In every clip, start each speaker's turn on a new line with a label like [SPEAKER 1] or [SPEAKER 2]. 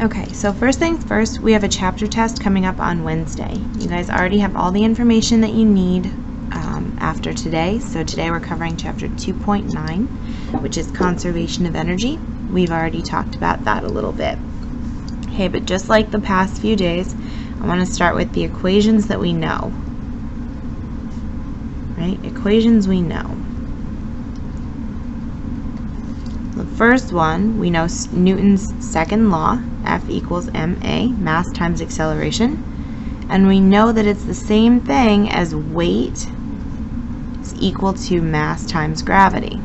[SPEAKER 1] Okay, so first things first, we have a chapter test coming up on Wednesday. You guys already have all the information that you need after today. So today we're covering chapter 2.9, which is conservation of energy. We've already talked about that a little bit. Okay, but just like the past few days, I want to start with the equations that we know. Right? Equations we know. The first one, we know Newton's second law, F equals ma, mass times acceleration. And we know that it's the same thing as weight is equal to mass times gravity.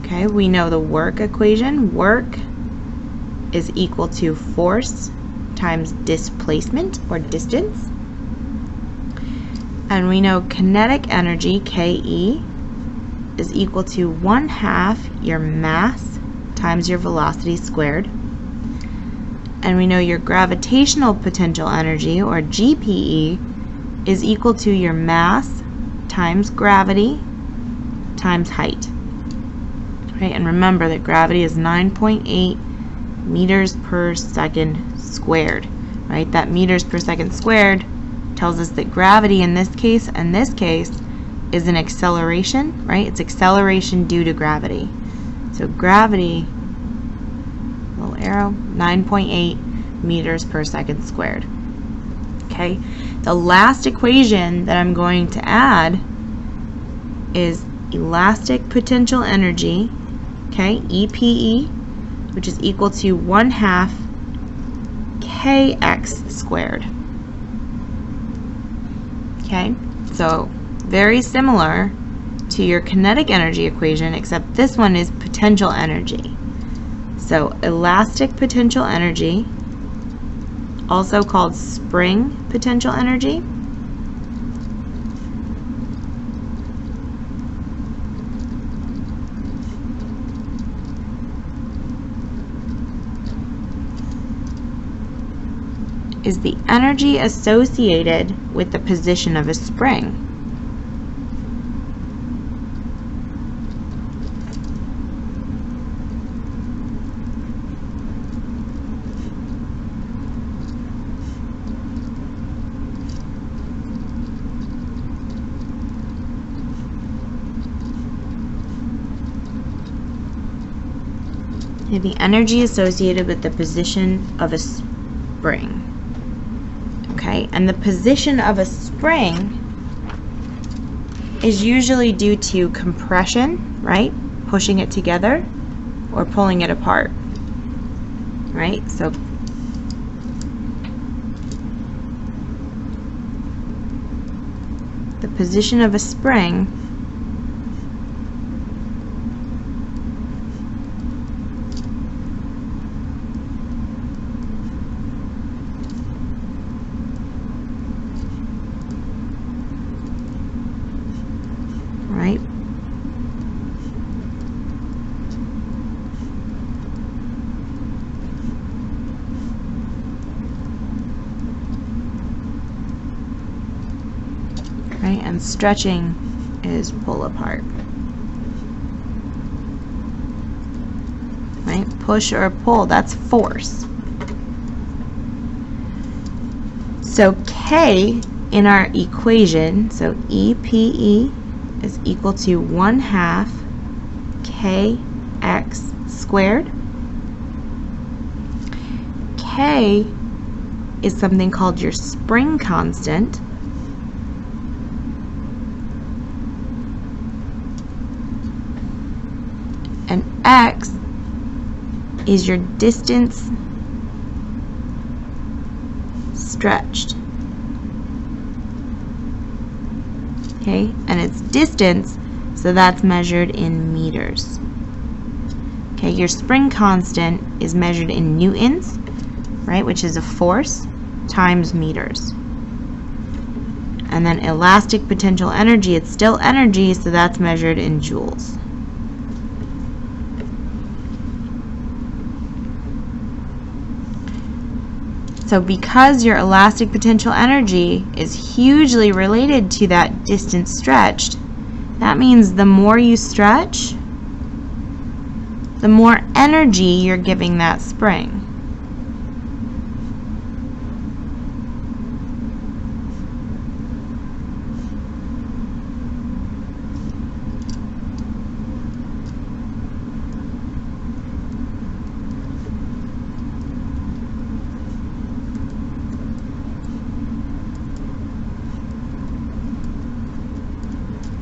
[SPEAKER 1] Okay, we know the work equation. Work is equal to force times displacement or distance. And we know kinetic energy, Ke, is equal to 1/2 your mass times your velocity squared. And we know your gravitational potential energy, or GPE, is equal to your mass times gravity times height. Right? And remember that gravity is 9.8 meters per second squared. Right? That meters per second squared tells us that gravity in this case and this case is an acceleration, right? It's acceleration due to gravity. So gravity, little arrow, 9.8 meters per second squared. Okay, the last equation that I'm going to add is elastic potential energy, okay, EPE, which is equal to 1/2 kx squared. Okay, so very similar to your kinetic energy equation, except this one is potential energy. So elastic potential energy, also called spring potential energy, is the energy associated with the position of a spring. Okay, the energy associated with the position of a spring. Okay, and the position of a spring is usually due to compression, right? Pushing it together or pulling it apart, right? So the position of a spring right? Right, and stretching is pull apart. Right? Push or pull, that's force. So K in our equation, so EPE is equal to 1/2 kx squared. K is something called your spring constant. And x is your distance stretched. Okay, and it's distance, so that's measured in meters. Okay, your spring constant is measured in newtons, right, which is a force, times meters. And then elastic potential energy, it's still energy, so that's measured in joules. So because your elastic potential energy is hugely related to that distance stretched, that means the more you stretch, the more energy you're giving that spring.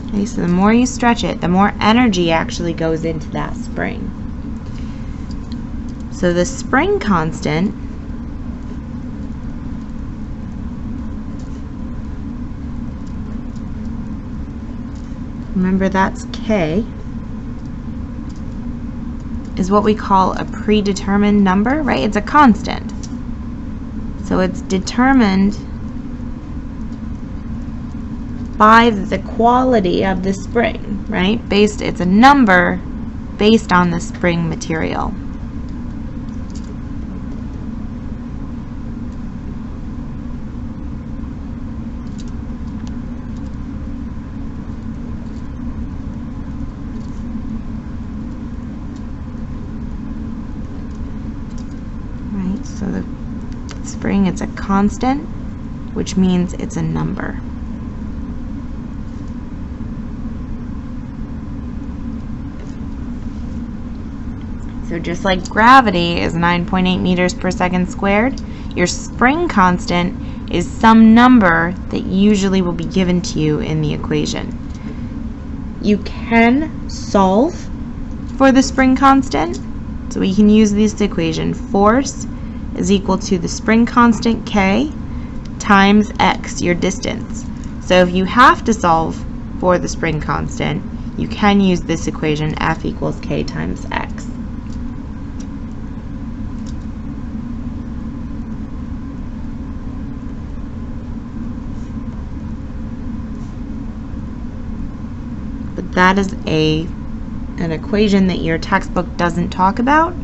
[SPEAKER 1] Okay, so the more you stretch it, the more energy actually goes into that spring. So the spring constant remember that's K, is what we call a predetermined number, right? It's a constant. So it's determined by the quality of the spring, right? It's a number based on the spring material. Right, so the spring, it's a constant, which means it's a number. So just like gravity is 9.8 meters per second squared, your spring constant is some number that usually will be given to you in the equation. You can solve for the spring constant, so we can use this equation. Force is equal to the spring constant K times x, your distance. So if you have to solve for the spring constant, you can use this equation, F equals K times x. That is an equation that your textbook doesn't talk about,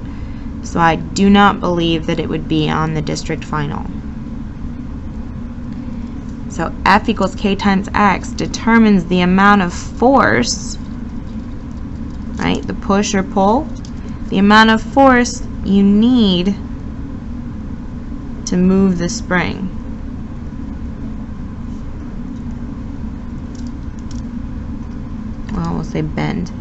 [SPEAKER 1] so I do not believe that it would be on the district final. So F equals K times x determines the amount of force, right, the push or pull, the amount of force you need to move the spring. Well, we'll say bend.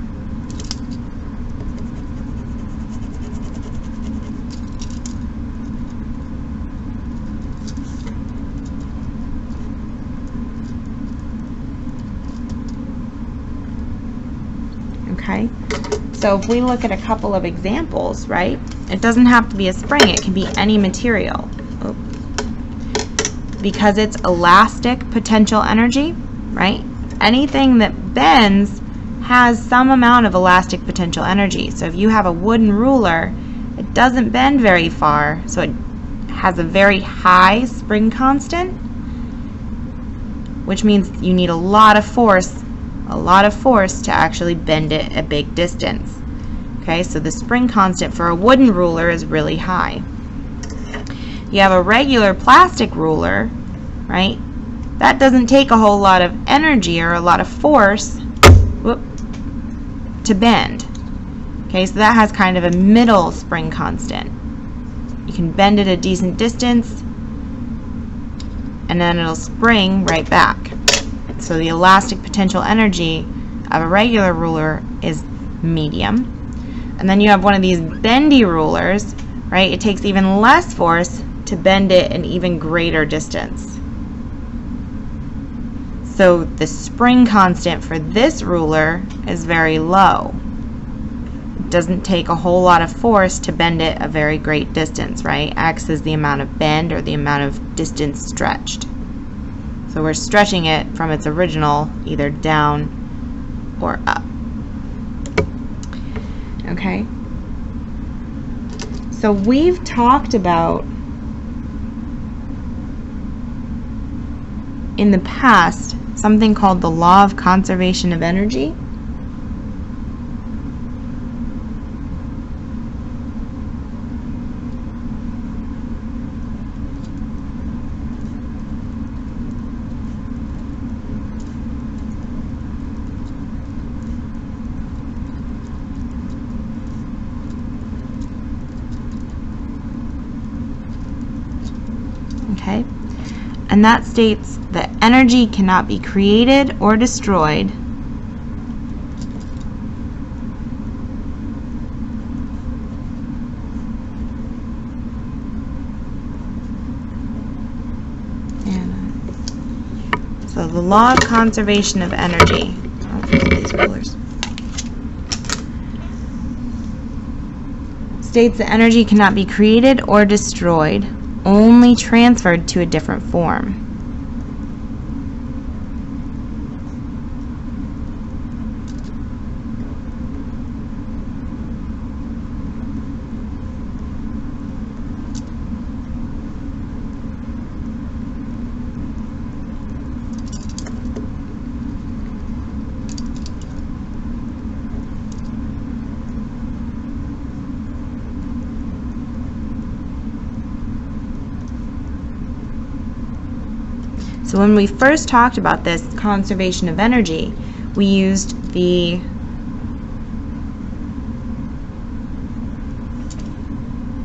[SPEAKER 1] Okay, so if we look at a couple of examples, right, it doesn't have to be a spring, it can be any material. Oh. Because it's elastic potential energy, right, anything that bends has some amount of elastic potential energy. So if you have a wooden ruler, it doesn't bend very far, so it has a very high spring constant, which means you need a lot of force to actually bend it a big distance. Okay, so the spring constant for a wooden ruler is really high. You have a regular plastic ruler, right? That doesn't take a whole lot of energy or a lot of force to bend. Okay, so that has kind of a middle spring constant. You can bend it a decent distance and then it'll spring right back. So the elastic potential energy of a regular ruler is medium. And then you have one of these bendy rulers, right? It takes even less force to bend it an even greater distance. So the spring constant for this ruler is very low. It doesn't take a whole lot of force to bend it a very great distance, right? X is the amount of bend or the amount of distance stretched. So we're stretching it from its original either down or up. Okay? So we've talked about in the past something called the law of conservation of energy. and that states that energy cannot be created or destroyed so the law of conservation of energy. These rulers. States that energy cannot be created or destroyed, only transferred to a different form. So when we first talked about this conservation of energy, we used the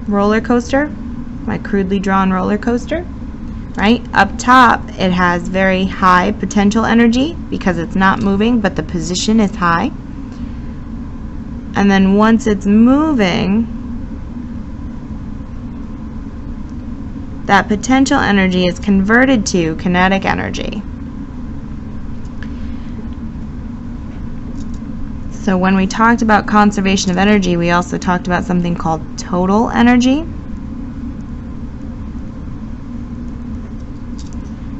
[SPEAKER 1] roller coaster, my crudely drawn roller coaster, right? Up top it has very high potential energy because it's not moving, but the position is high. And then once it's moving, that potential energy is converted to kinetic energy. So when we talked about conservation of energy, we also talked about something called total energy.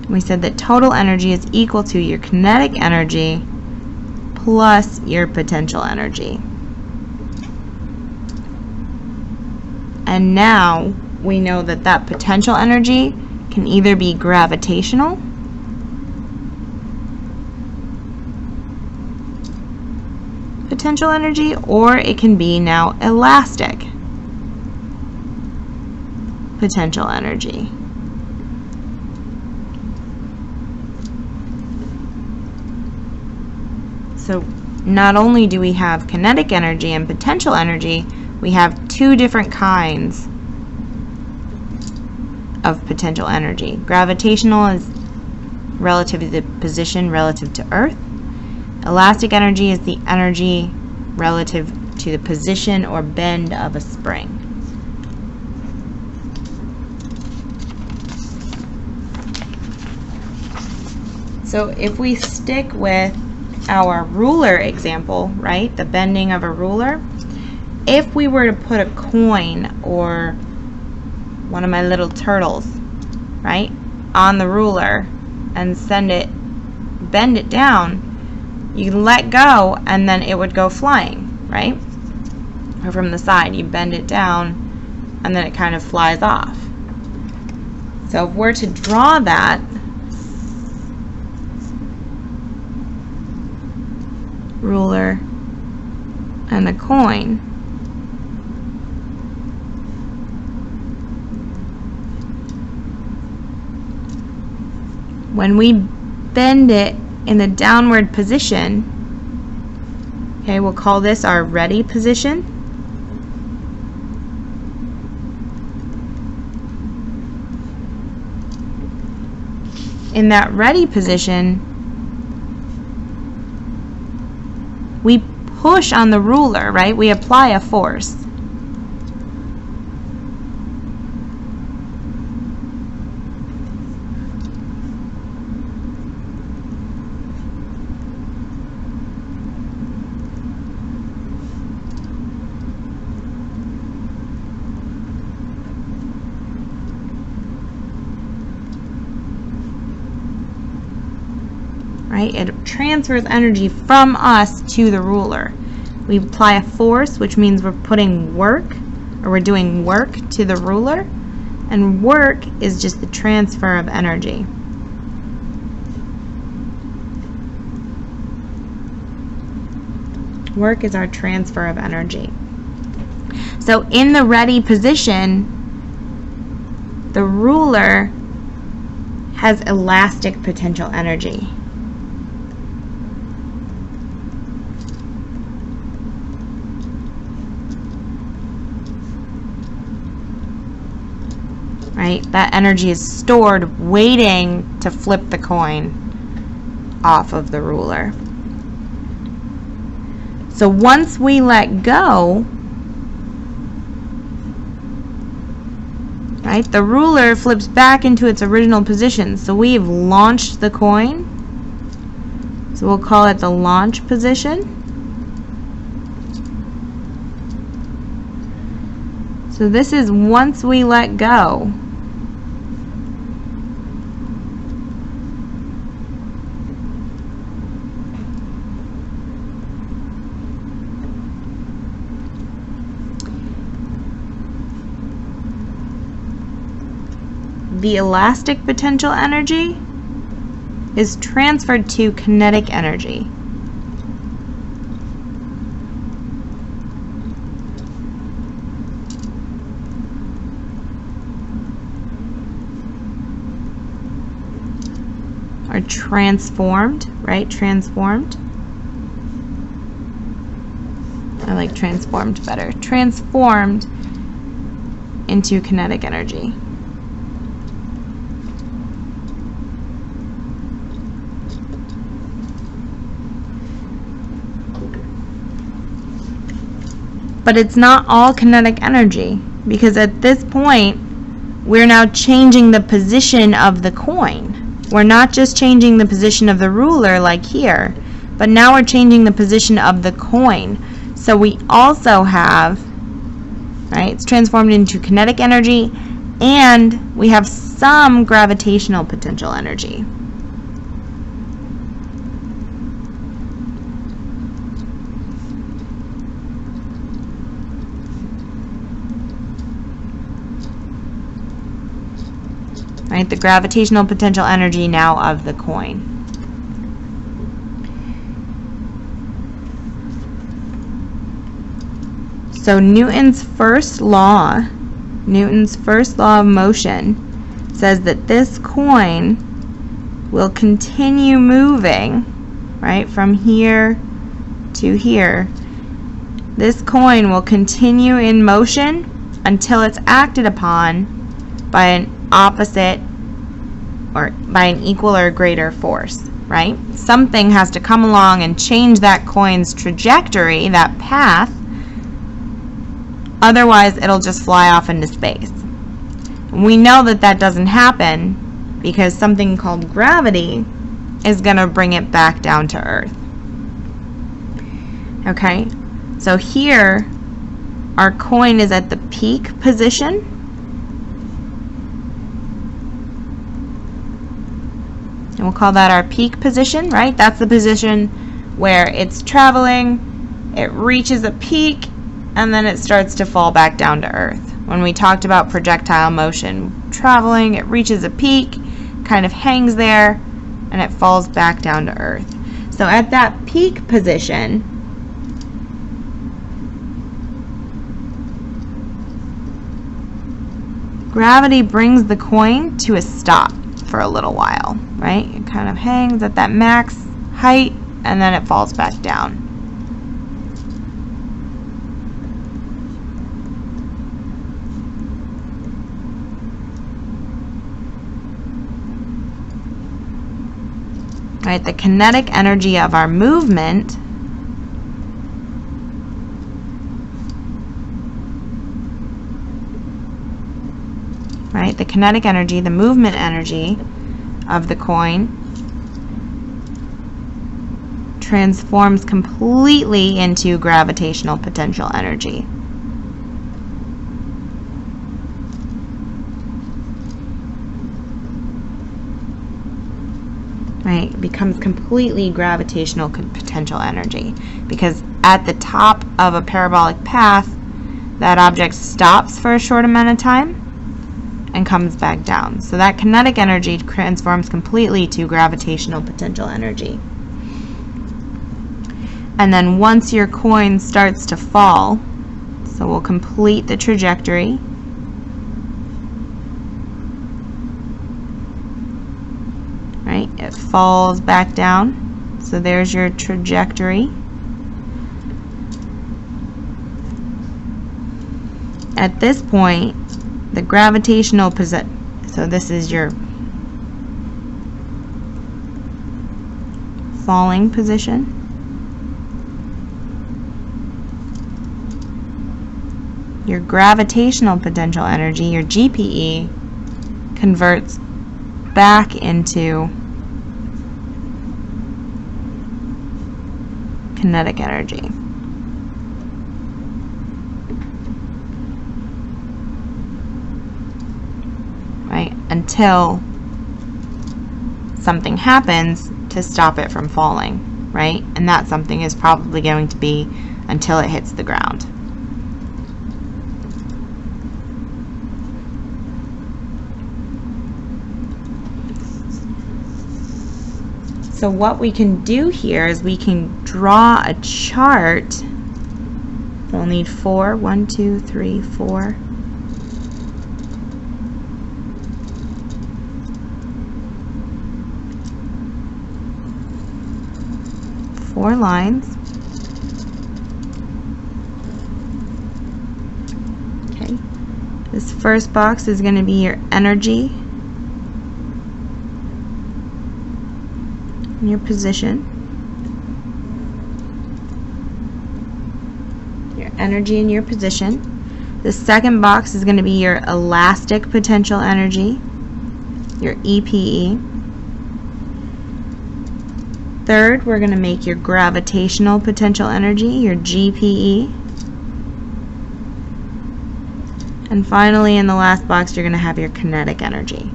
[SPEAKER 1] We said that total energy is equal to your kinetic energy plus your potential energy. And now we know that that potential energy can either be gravitational potential energy, or it can be now elastic potential energy. So not only do we have kinetic energy and potential energy, we have two different kinds of potential energy. Gravitational is relative to the position relative to Earth. Elastic energy is the energy relative to the position or bend of a spring. So if we stick with our ruler example, right, the bending of a ruler, if we were to put a coin or one of my little turtles, right, on the ruler and bend it down, you can let go and then it would go flying, right? Or from the side, you bend it down and then it kind of flies off. So if we're to draw that, ruler and the coin, when we bend it in the downward position, okay, we'll call this our ready position. In that ready position, we push on the ruler, right? We apply a force. Right? It transfers energy from us to the ruler. We apply a force, which means we're putting work, or we're doing work to the ruler, and work is just the transfer of energy. Work is our transfer of energy. So in the ready position, the ruler has elastic potential energy. right? That energy is stored waiting to flip the coin off of the ruler. So once we let go, right, the ruler flips back into its original position. So we've launched the coin. So we'll call it the launch position. So this is once we let go. The elastic potential energy is transferred to kinetic energy. Or transformed, right? Transformed. I like transformed better. Transformed into kinetic energy. But it's not all kinetic energy, because at this point we're now changing the position of the coin. We're not just changing the position of the ruler like here, but now we're changing the position of the coin. So we also have, right, it's transformed into kinetic energy, and we have some gravitational potential energy. Right, the gravitational potential energy now of the coin. So Newton's first law of motion says that this coin will continue moving, right, from here to here. This coin will continue in motion until it's acted upon by an opposite or by an equal or greater force, right? Something has to come along and change that coin's trajectory, that path, otherwise it'll just fly off into space. We know that that doesn't happen because something called gravity is going to bring it back down to Earth. Okay, so here our coin is at the peak position. And we'll call that our peak position, right? That's the position where it's traveling, it reaches a peak, and then it starts to fall back down to Earth. When we talked about projectile motion, traveling, it reaches a peak, kind of hangs there, and it falls back down to Earth. So at that peak position, gravity brings the coin to a stop for a little while, right? It kind of hangs at that max height, and then it falls back down. Right, the kinetic energy of our movement right, the kinetic energy, the movement energy of the coin transforms completely into gravitational potential energy. Right, it becomes completely gravitational potential energy because at the top of a parabolic path, that object stops for a short amount of time and comes back down. So that kinetic energy transforms completely to gravitational potential energy. And then once your coin starts to fall, so we'll complete the trajectory. Right, it falls back down. So there's your trajectory. At this point, the gravitational So this is your falling position. Your gravitational potential energy, your GPE, converts back into kinetic energy. Right? Until something happens to stop it from falling, right? And that something is probably going to be until it hits the ground. So what we can do here is we can draw a chart. We'll need 4. 1, 2, 3, 4. Four lines. Okay. This first box is going to be your energy, your position, your energy and your position. The second box is going to be your elastic potential energy, your EPE. Third, we're going to make your gravitational potential energy, your GPE. And finally, in the last box, you're going to have your kinetic energy.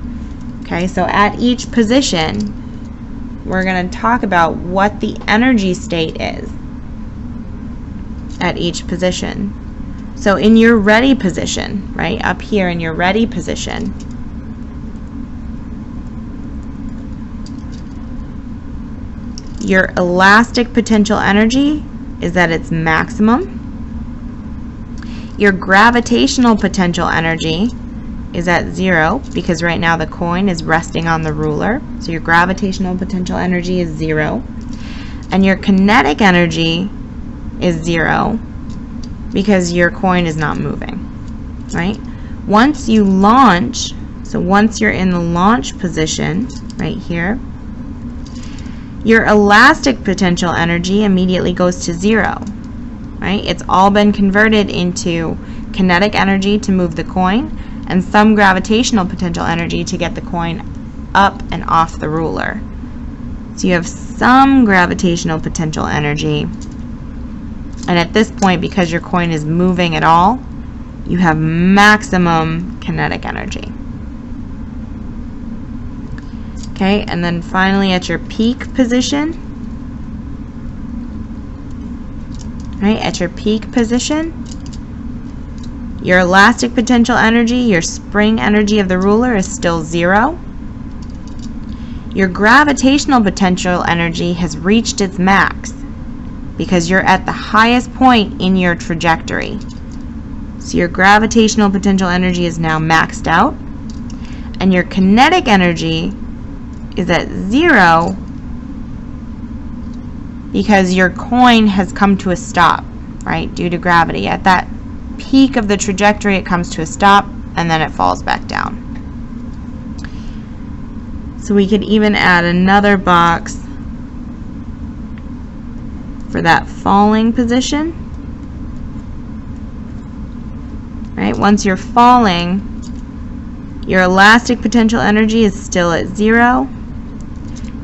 [SPEAKER 1] Okay, so at each position, we're going to talk about what the energy state is at each position. So in your ready position, right, up here in your ready position, your elastic potential energy is at its maximum. Your gravitational potential energy is at 0 because right now the coin is resting on the ruler. So your gravitational potential energy is 0. And your kinetic energy is 0 because your coin is not moving, right? Once you launch, so once you're in the launch position, right here, your elastic potential energy immediately goes to 0, right? It's all been converted into kinetic energy to move the coin and some gravitational potential energy to get the coin up and off the ruler. So you have some gravitational potential energy, and at this point, because your coin is moving at all, you have maximum kinetic energy. Okay, and then finally at your peak position, right, at your peak position, your elastic potential energy, your spring energy of the ruler is still 0. Your gravitational potential energy has reached its max because you're at the highest point in your trajectory. So your gravitational potential energy is now maxed out, and your kinetic energy is at 0 because your coin has come to a stop, right, due to gravity. At that peak of the trajectory, it comes to a stop, and then it falls back down. So we could even add another box for that falling position. Right? Once you're falling, your elastic potential energy is still at 0.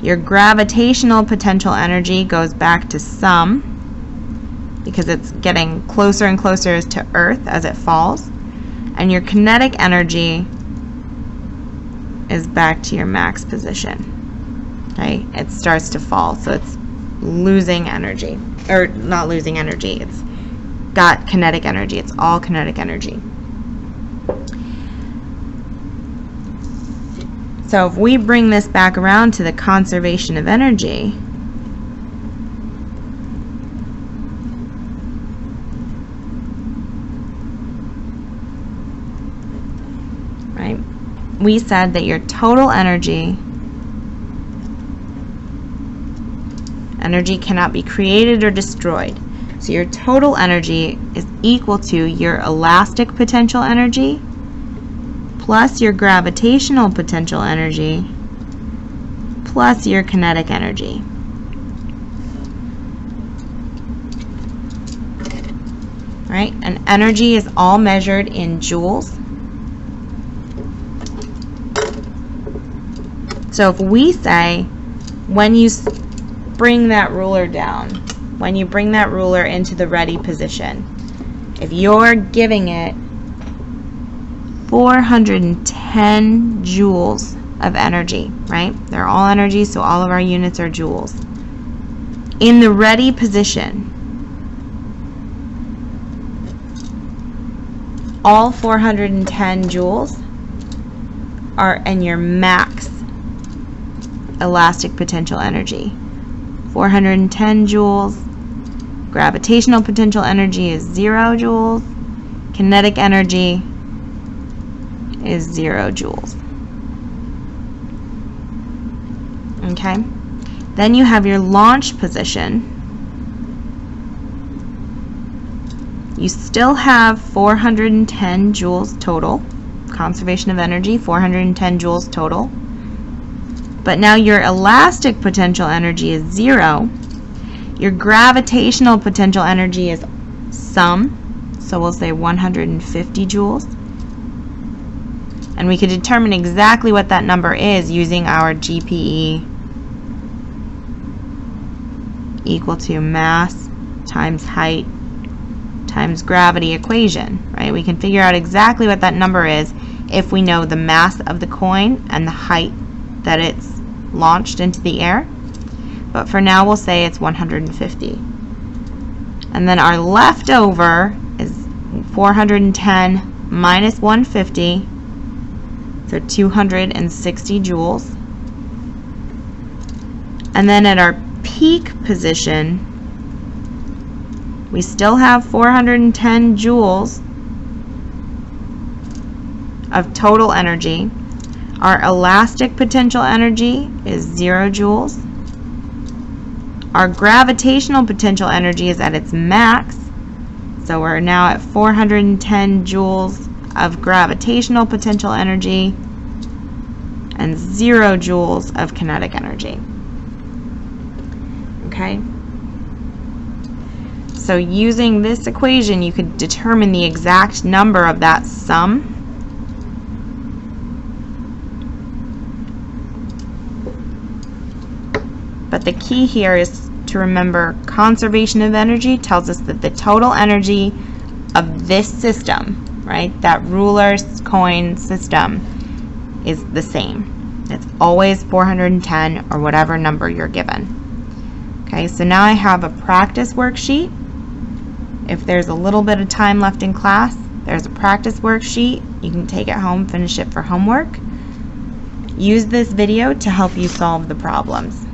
[SPEAKER 1] Your gravitational potential energy goes back to some because it's getting closer and closer to Earth as it falls. And your kinetic energy is back to your max position. Okay? It starts to fall, so it's losing energy. Or not losing energy, it's got kinetic energy. It's all kinetic energy. So if we bring this back around to the conservation of energy, right? We said that your total energy cannot be created or destroyed. So your total energy is equal to your elastic potential energy plus your gravitational potential energy plus your kinetic energy. Right? And energy is all measured in joules. So if we say, when you bring that ruler down, when you bring that ruler into the ready position, if you're giving it 410 joules of energy, right? They're all energy, so all of our units are joules. In the ready position, all 410 joules are in your max elastic potential energy. 410 joules. Gravitational potential energy is 0 joules. Kinetic energy is 0 joules. Okay? Then you have your launch position. You still have 410 joules total. Conservation of energy, 410 joules total. But now your elastic potential energy is 0. Your gravitational potential energy is some, so we'll say 150 joules. And we can determine exactly what that number is using our GPE equal to mass times height times gravity equation, right? We can figure out exactly what that number is if we know the mass of the coin and the height that it's launched into the air. But for now we'll say it's 150. And then our leftover is 410 minus 150, so 260 joules. And then at our peak position, we still have 410 joules of total energy. Our elastic potential energy is 0 joules. Our gravitational potential energy is at its max, so we're now at 410 joules of gravitational potential energy and 0 joules of kinetic energy. Okay? So using this equation, you could determine the exact number of that sum. But the key here is to remember conservation of energy tells us that the total energy of this system, right, that ruler coin system, is the same. It's always 410 or whatever number you're given. Okay, so now I have a practice worksheet. If there's a little bit of time left in class, there's a practice worksheet. You can take it home, finish it for homework. Use this video to help you solve the problems.